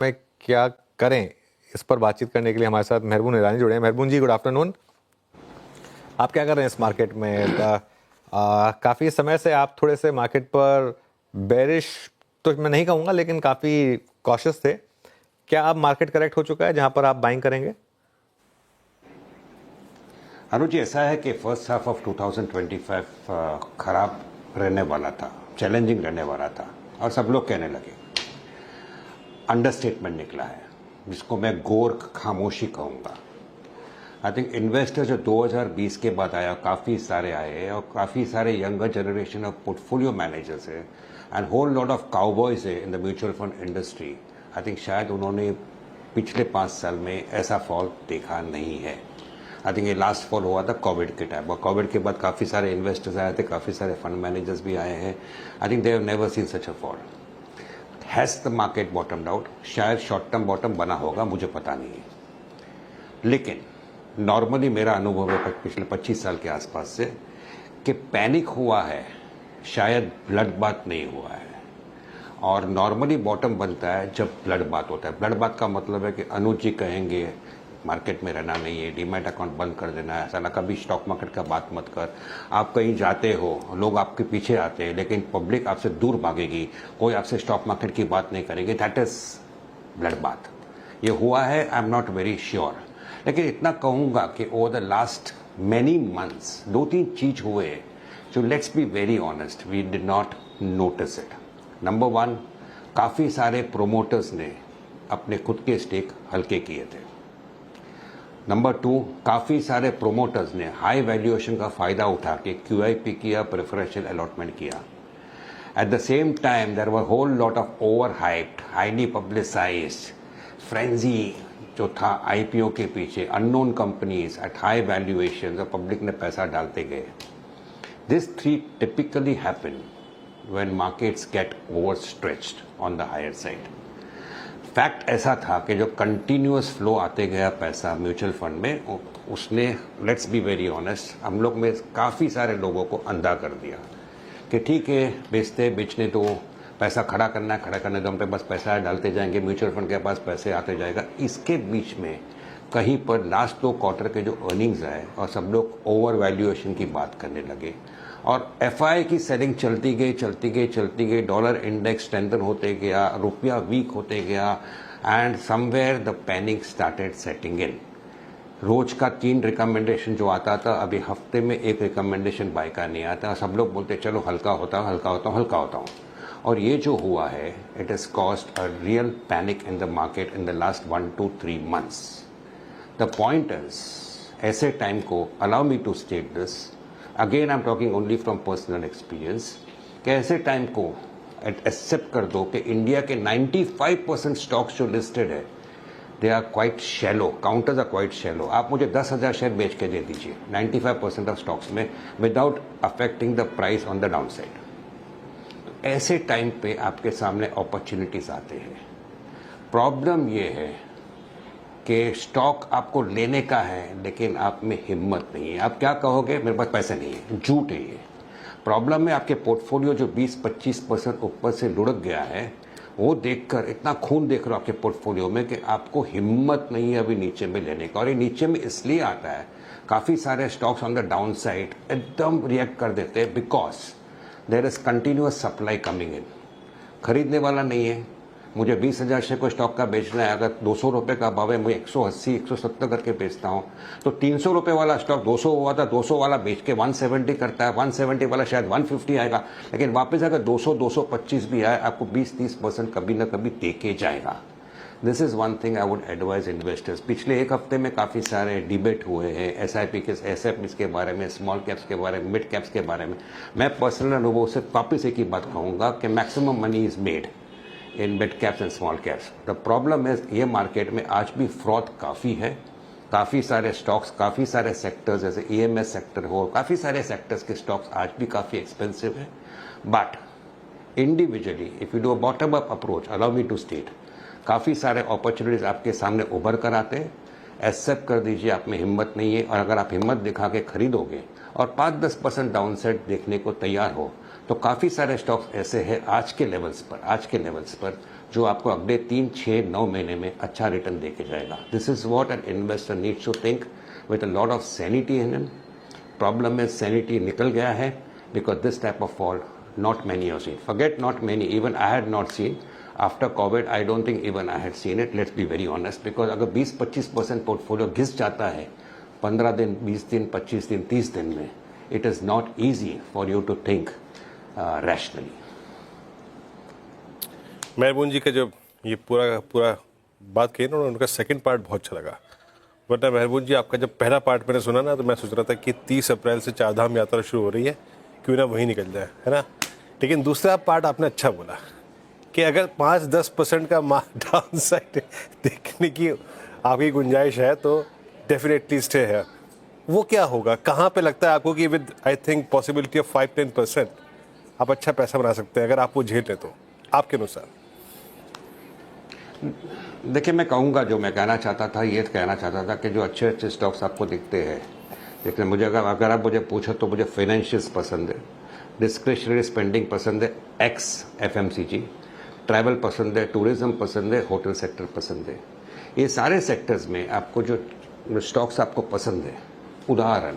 में क्या करें, इस पर बातचीत करने के लिए हमारे साथ मेहरबून ईरानी जुड़े हैं। मेहरबून जी, गुड आफ्टरनून। आप क्या कर रहे हैं इस मार्केट में? काफ़ी समय से आप थोड़े से मार्केट पर बेरिश तो मैं नहीं कहूँगा, लेकिन काफ़ी कॉशियस थे। क्या अब मार्केट करेक्ट हो चुका है जहाँ पर आप बाइंग करेंगे? अनुज जी, ऐसा है कि फर्स्ट हाफ ऑफ 2025 खराब रहने वाला था, चैलेंजिंग रहने वाला था और सब लोग कहने लगे। अंडरस्टेटमेंट निकला है जिसको मैं गोर्ख खामोशी कहूँगा। आई थिंक इन्वेस्टर जो 2020 के बाद आया, काफ़ी सारे आए और काफ़ी सारे younger generation of portfolio managers है and whole lot of cowboys है in the mutual fund industry. I think शायद उन्होंने पिछले 5 साल में ऐसा फॉल देखा नहीं है। आई थिंक ये लास्ट फॉल हुआ था कोविड के टाइम, और कोविड के बाद काफ़ी सारे इन्वेस्टर्स आए थे, काफ़ी सारे फंड मैनेजर्स भी आए हैं। I think they have never seen such a fall. Has the market बॉटम्ड out? शायद शॉर्ट टर्म बॉटम बना होगा, मुझे पता नहीं है, लेकिन नॉर्मली मेरा अनुभव है पिछले 25 साल के आसपास से कि पैनिक हुआ है, शायद ब्लड बाथ नहीं हुआ है। और नॉर्मली बॉटम बनता है जब ब्लड बाथ होता है। ब्लड बाथ का मतलब है कि अनुज जी कहेंगे मार्केट में रहना नहीं है, डीमैट अकाउंट बंद कर देना है, ऐसा ना, कभी स्टॉक मार्केट का बात मत कर। आप कहीं जाते हो, लोग आपके पीछे आते हैं, लेकिन पब्लिक आपसे दूर भागेगी, कोई आपसे स्टॉक मार्केट की बात नहीं करेगी। That is blood bath. ये हुआ है, I am not very sure, लेकिन इतना कहूँगा कि over the last many months 2-3 चीज हुए जो, let's be very honest, we did not notice it. Number 1, काफ़ी सारे प्रोमोटर्स ने अपने खुद के स्टेक हल्के किए थे। नंबर 2, काफ़ी सारे प्रोमोटर्स ने हाई वैल्यूएशन का फ़ायदा उठा के QIP किया, प्रेफरेंशियल अलॉटमेंट किया। At the same time there were whole lot of over hyped, highly publicised frenzy जो था IPO के पीछे, unknown companies at high valuation, और पब्लिक ने पैसा डालते गए। This 3 typically happen when markets get overstretched on the higher side. Fact ऐसा था कि जो कंटिन्यूअस फ्लो आते गया पैसा म्यूचुअल फंड में, उसने, लेट्स बी वेरी ऑनेस्ट, हम लोग में काफ़ी सारे लोगों को अंधा कर दिया कि ठीक है, बेचने तो पैसा खड़ा करना है, खड़ा करने तो हम पे बस पैसा डालते जाएंगे, म्यूचुअल फंड के पास पैसे आते जाएगा। इसके बीच में कहीं पर लास्ट 2 क्वार्टर के जो अर्निंग्स आए और सब लोग ओवर वैल्यूएशन की बात करने लगे, और FI की सेलिंग चलती गई, डॉलर इंडेक्स स्ट्रेंथन होते गया, रुपया वीक होते गया, and somewhere the panic started setting in. रोज का 3 रिकमेंडेशन जो आता था, अभी हफ्ते में 1 रिकमेंडेशन बाय का नहीं आता। सब लोग बोलते चलो हल्का होता हूँ। और ये जो हुआ है, it is caused a real panic in the market in the last 1 to 3 months। The point is, ऐसे टाइम को, allow me to state this again, I am talking only from personal experience, कि ऐसे time को accept कर दो कि India के 95% stocks जो लिस्टेड है, they are quite shallow, counters are quite shallow. आप मुझे 10,000 शेयर बेच के दे दीजिए 95% ऑफ स्टॉक्स में, without affecting the price on the downside. तो ऐसे टाइम पे आपके सामने अपॉर्चुनिटीज आते हैं। प्रॉब्लम ये है कि स्टॉक आपको लेने का है, लेकिन आप में हिम्मत नहीं है। आप क्या कहोगे, मेरे पास पैसे नहीं है, झूठ है ये। प्रॉब्लम है आपके पोर्टफोलियो जो 20-25% ऊपर से लुढ़क गया है, वो देखकर इतना खून देख रहे हो आपके पोर्टफोलियो में कि आपको हिम्मत नहीं है अभी नीचे में लेने का। और ये नीचे में इसलिए आता है, काफ़ी सारे stocks on the downside एकदम रिएक्ट कर देते हैं, because there is continuous supply coming in. खरीदने वाला नहीं है। मुझे 20,000 शेयर को स्टॉक का बेचना है, अगर 200 रुपये का भाव है, मैं 180-170 करके बेचता हूँ, तो 300 रुपये वाला स्टॉक 200 हुआ था, 200 वाला बेच के 170 करता है, 170 वाला शायद 150 आएगा, लेकिन वापस अगर 200-225 भी आए, आपको 20-30% कभी ना कभी दे के जाएगा। This is one thing I would advise investors. पिछले 1 हफ्ते में काफ़ी सारे डिबेट हुए हैं SIP के, SFPs के बारे में, स्मॉल कैप्स के बारे में, मिड कैप्स के बारे में। मैं पर्सनल अनुभव से वापस एक ही बात कहूँगा कि maximum money is made in mid caps and small caps. The problem है, ये मार्केट में आज भी फ्रॉड काफ़ी है। काफ़ी सारे स्टॉक्स, काफ़ी सारे सेक्टर्स, जैसे EMS सेक्टर हो, काफ़ी सारे सेक्टर्स के स्टॉक्स आज भी काफ़ी एक्सपेंसिव है। But individually if you do a bottom up approach, allow me to state, काफ़ी सारे अपॉर्चुनिटीज आपके सामने उभर कर आते हैं। एक्सेप्ट कर दीजिए आप में हिम्मत नहीं है, और अगर आप हिम्मत दिखा के खरीदोगे और 5-10% डाउनसाइड देखने को तैयार हो, तो काफ़ी सारे स्टॉक्स ऐसे हैं आज के लेवल्स पर जो आपको अगले 3, 6, 9 महीने में अच्छा रिटर्न दे के जाएगा. This is what an investor needs to think with a lot of sanity in him. Problem में सैनिटी निकल गया है because this type of fall not many have seen. Forget not many, even I had not seen. After COVID, I don't think even I had seen it. Let's be very honest. Because अगर 20-25% portfolio घिस जाता है 15 दिन, 20 दिन, 25 दिन, 30 दिन में, it is not easy for you to think rationally. मेहरबून जी का जब ये पूरा बात कही ना, उनका सेकंड पार्ट बहुत अच्छा लगा. वरना मेहरबून जी आपका जब पहला पार्ट मैंने सुना ना, तो मैं सोच रहा था कि 30 अप्रैल से 4 धाम यात्रा शुरू हो रही है, क्यों ना वहीं निकल जाए, है ना. लेकिन दूसरा पार्ट आपने अच्छा बोला कि अगर 5-10% का डाउन साइड देखने की आपकी गुंजाइश है तो डेफिनेटली स्टे है. वो क्या होगा, कहाँ पे लगता है आपको कि with I think possibility of 5-10% आप अच्छा पैसा बना सकते हैं अगर आप वो झेल लें तो, आपके अनुसार? देखिए, मैं कहूँगा जो मैं कहना चाहता था, ये कहना चाहता था कि जो अच्छे अच्छे स्टॉक्स आपको दिखते हैं, देखिए मुझे अगर आप मुझे पूछो तो मुझे फाइनेंशियल्स पसंद है, डिस्क्रिशनरी स्पेंडिंग पसंद है, एक्स FMCG, ट्रैवल पसंद है, टूरिज्म पसंद है, होटल सेक्टर पसंद है. ये सारे सेक्टर्स में आपको जो स्टॉक्स आपको पसंद है, उदाहरण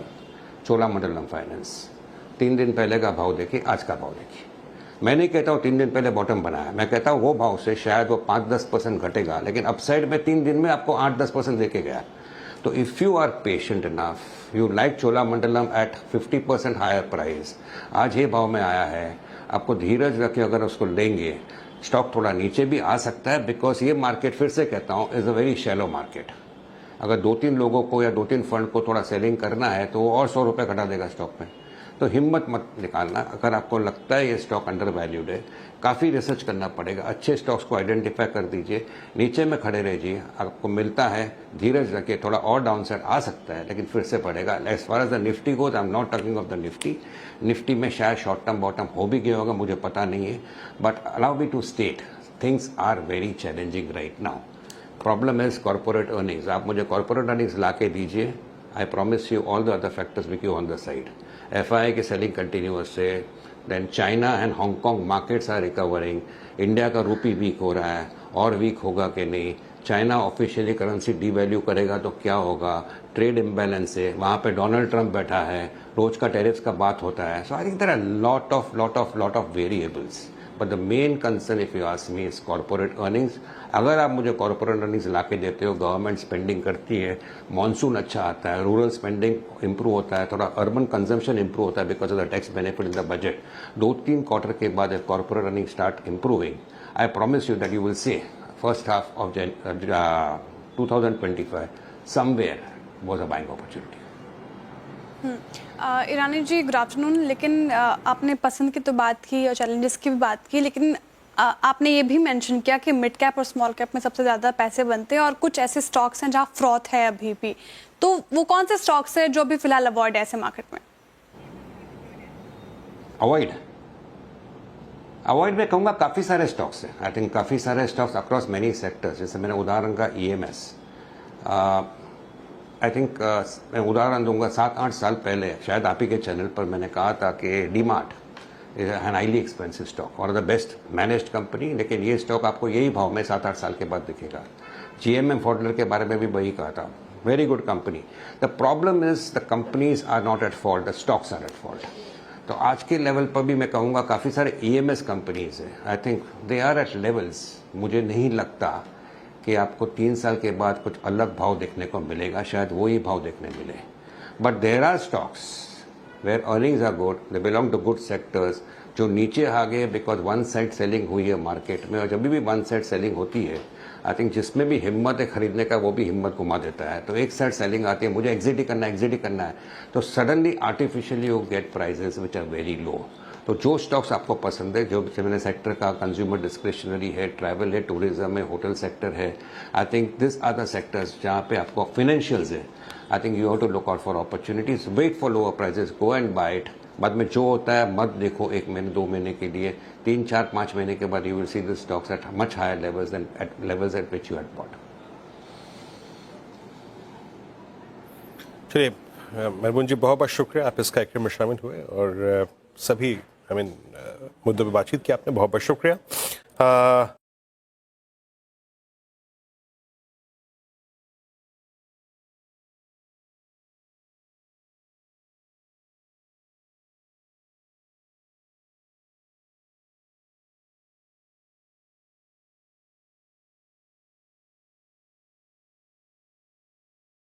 चोलामंडलम फाइनेंस, 3 दिन पहले का भाव देखिए, आज का भाव देखिए. मैं नहीं कहता हूँ 3 दिन पहले बॉटम बनाया, मैं कहता हूँ वो भाव से शायद वो 5-10% घटेगा, लेकिन अपसाइड में 3 दिन में आपको 8-10% देके गया. तो if you are patient enough, you like Cholamandalam at 50% higher price, आज ये भाव में आया है, आपको धीरज रखे अगर उसको लेंगे, स्टॉक थोड़ा नीचे भी आ सकता है. बिकॉज ये मार्केट, फिर से कहता हूँ, is a very shallow market. अगर 2-3 लोगों को या 2-3 फंड को थोड़ा सेलिंग करना है तो वो और 100 रुपये घटा देगा स्टॉक में. तो हिम्मत मत निकालना. अगर आपको लगता है ये स्टॉक अंडर वैल्यूड है, काफ़ी रिसर्च करना पड़ेगा, अच्छे स्टॉक्स को आइडेंटिफाई कर दीजिए, नीचे में खड़े रहिए, आपको मिलता है, धीरज रखिए, थोड़ा और डाउन साइड आ सकता है लेकिन फिर से पड़ेगा. As far as the Nifty goes, I am not talking of the Nifty. Nifty में शायद शॉर्ट टर्म बॉटम हो भी गया होगा, मुझे पता नहीं है, but allow me to state things are very challenging right now. Problem is corporate earnings. आप मुझे कॉर्पोरेट अर्निंग्स ला के दीजिए, I promise you all the other factors will you on the side. FII की सेलिंग कंटिन्यूअस है, then China and Hong Kong markets are recovering. India का rupee week हो रहा है, और वीक होगा कि नहीं. चाइना ऑफिशियली करेंसी डीवैल्यू करेगा तो क्या होगा. ट्रेड इम्बैलेंस है, वहाँ पे डोनाल्ड ट्रंप बैठा है, रोज का टेरिफ्स का बात होता है. So I think there are lot of variables, but the main concern if you ask me is corporate earnings. अगर आप मुझे कॉर्पोरेट अर्निंग्स ला के देते हो, गवर्नमेंट स्पेंडिंग करती है, मॉनसून अच्छा आता है, रूरल स्पेंडिंग इंप्रूव होता है, थोड़ा अर्बन कंजम्पशन इंप्रूव होता है because of the tax benefit in the budget, 2-3 quarter के बाद corporate earning start improving, I promise you that you will see first half of 2025 somewhere was a buying opportunity. Irani ji, good afternoon. लेकिन आपने पसंद की तो बात की और चैलेंजेस की भी बात की, लेकिन आपने ये भी मेंशन किया कि मिड कैप और स्मॉल कैप में सबसे ज़्यादा पैसे बनते हैं और कुछ ऐसे स्टॉक्स हैं जहाँ फ्रॉथ है अभी भी. तो वो कौन से स्टॉक्स हैं जो अभी फिलहाल अवॉइड है ऐसे मार्केट में? अवॉइड मैं कहूँगा काफ़ी सारे स्टॉक्स हैं. आई थिंक काफ़ी सारे स्टॉक्स अक्रॉस मेनी सेक्टर्स. जैसे मैंने उदाहरण का EMS, आई थिंक मैं उदाहरण दूंगा, 7-8 साल पहले शायद आप ही के चैनल पर मैंने कहा था कि DMart is an highly expensive stock और द बेस्ट मैनेज्ड कंपनी, लेकिन ये स्टॉक आपको यही भाव में 7-8 साल के बाद दिखेगा. GMM Pfaudler के बारे में भी वही कहा था, very good company. The problem is the companies are not at fault, the stocks are at fault. तो आज के लेवल पर भी मैं कहूँगा काफ़ी सारे EMS कंपनीज हैं. I think they are at levels, मुझे नहीं लगता कि आपको 3 साल के बाद कुछ अलग भाव देखने को मिलेगा, शायद वही भाव देखने मिले. But there are stocks where earnings are good, they belong to good sectors, जो नीचे आ गए बिकॉज वन साइड सेलिंग हुई है मार्केट में. और जब भी वन साइड सेलिंग होती है, आई थिंक जिसमें भी हिम्मत है खरीदने का वो भी हिम्मत घुमा देता है. तो एक साइड सेलिंग आती है, मुझे एग्जिट ही करना है, तो suddenly artificially you get prices which are very low. तो जो स्टॉक्स आपको पसंद है, जो मैंने सेक्टर का, कंज्यूमर डिस्क्रिशनरी है, ट्रैवल है, टूरिज्म है, होटल सेक्टर है, I think this are the sectors जहाँ पे आपको फिनेंशियल्स है. I think you have to look out for opportunities, wait for lower prices, go and buy it. बाद में जो होता है मत देखो 1 महीने 2 महीने के लिए, 3, 4, 5 महीने के बाद you will see the stocks at much higher levels than at levels at which you had bought. चलिए मेहरबून जी, बहुत बहुत शुक्रिया, आप इस कार्यक्रम में शामिल हुए और सभी मुद्दों पर बातचीत की आपने, बहुत बहुत शुक्रिया.